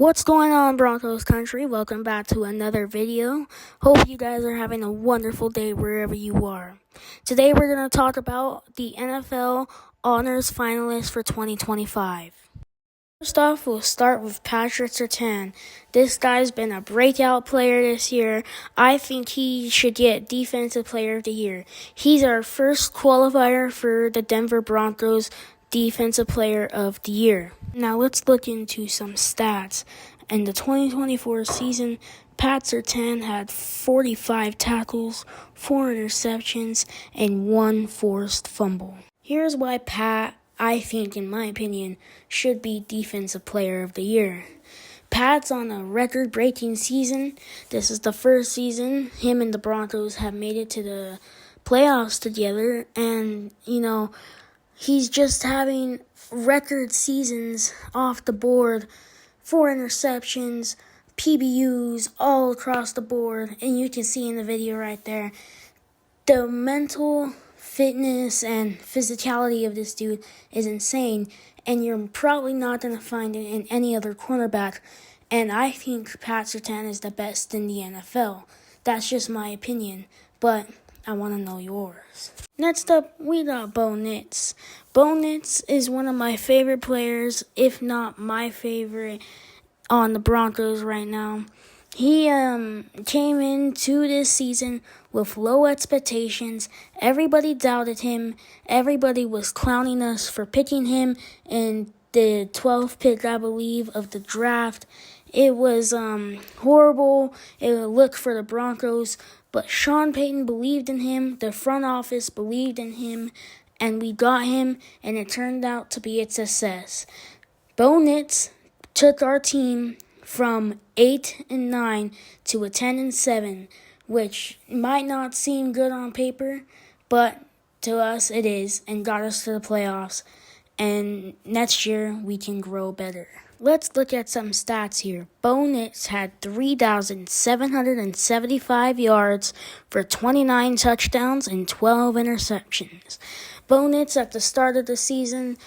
What's going on, Broncos country? Welcome back to another video. Hope you guys are having a wonderful day wherever you are. Today we're going to talk about the NFL Honors Finalist for 2025. First off, we'll start with Patrick Surtain. This guy's been a breakout player this year. I think he should get Defensive Player of the Year. He's our first qualifier for the Denver Broncos Defensive Player of the Year. Now let's look into some stats. In the 2024 season, Pat Surtain had 45 tackles, 4 interceptions, and 1 forced fumble. Here's why Pat, I think, in my opinion, should be Defensive Player of the Year. Pat's on a record-breaking season. This is the first season him and the Broncos have made it to the playoffs together, and, he's just having record seasons off the board, 4 interceptions, PBUs all across the board, and you can see in the video right there, the mental fitness and physicality of this dude is insane, and you're probably not going to find it in any other cornerback, and I think Pat Surtain is the best in the NFL. That's just my opinion, but I want to know yours. Next up, we got Bo Nix. Bo Nix is one of my favorite players, if not my favorite, on the Broncos right now. He came into this season with low expectations. Everybody doubted him. Everybody was clowning us for picking him in the 12th pick, I believe, of the draft. It was horrible. It looked for the Broncos. But Sean Payton believed in him, the front office believed in him, and we got him, and it turned out to be a success. Bo Nix took our team from 8-9 to a 10-7, which might not seem good on paper, but to us it is, and got us to the playoffs, and next year we can grow better. Let's look at some stats here. Bo Nix had 3,775 yards for 29 touchdowns and 12 interceptions. Bo Nix at the start of the season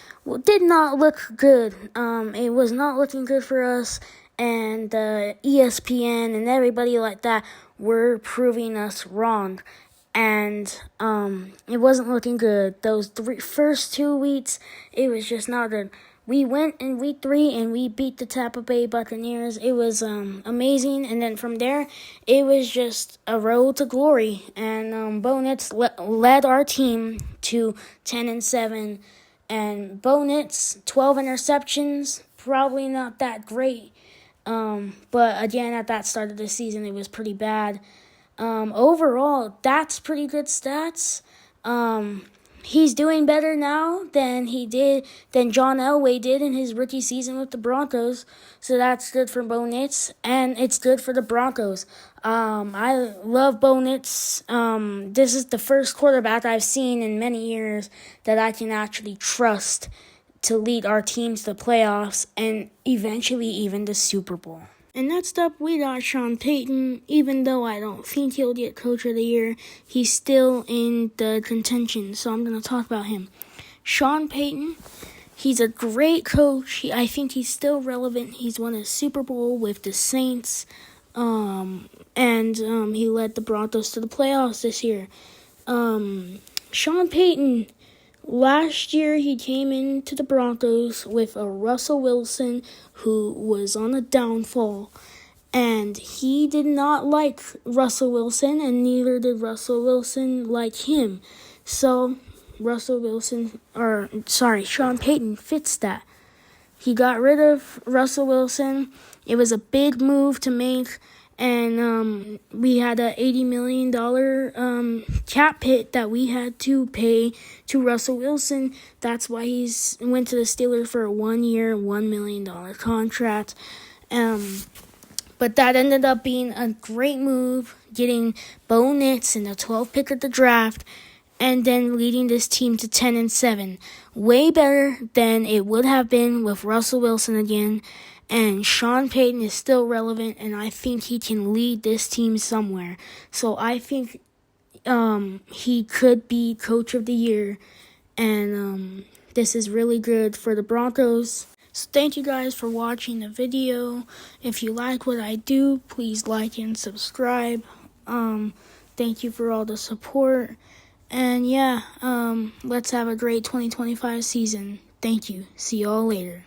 did not look good. It was not looking good for us, and ESPN and everybody like that were proving us wrong. And it wasn't looking good. Those first 2 weeks, it was just not good. We went in week 3 and we beat the Tampa Bay Buccaneers. It was amazing. And then from there, it was just a road to glory. And Bo Nix led our team to 10-7. And Bo Nix, 12 interceptions, probably not that great. But again, at that start of the season, it was pretty bad. Overall, that's pretty good stats. He's doing better now than John Elway did in his rookie season with the Broncos. So that's good for Bo Nix, and it's good for the Broncos. I love Bo Nix. This is the first quarterback I've seen in many years that I can actually trust to lead our team to the playoffs and eventually even the Super Bowl. And next up, we got Sean Payton. Even though I don't think he'll get Coach of the Year, he's still in the contention, so I'm going to talk about him. Sean Payton, he's a great coach. I think he's still relevant. He's won a Super Bowl with the Saints, and he led the Broncos to the playoffs this year. Sean Payton, last year, he came into the Broncos with a Russell Wilson who was on a downfall, and he did not like Russell Wilson, and neither did Russell Wilson like him. So, Sean Payton fits that. He got rid of Russell Wilson. It was a big move to make, and we had a $80 million cap hit that we had to pay to Russell Wilson. That's why he's went to the Steelers for a 1-year, $1 million contract. But that ended up being a great move, getting Bo Nix in the 12th pick of the draft, and then leading this team to 10-7. Way better than it would have been with Russell Wilson again. And Sean Payton is still relevant, and I think he can lead this team somewhere. So I think he could be Coach of the Year, and this is really good for the Broncos. So thank you guys for watching the video. If you like what I do, please like and subscribe. Thank you for all the support. And yeah, let's have a great 2025 season. Thank you. See y'all later.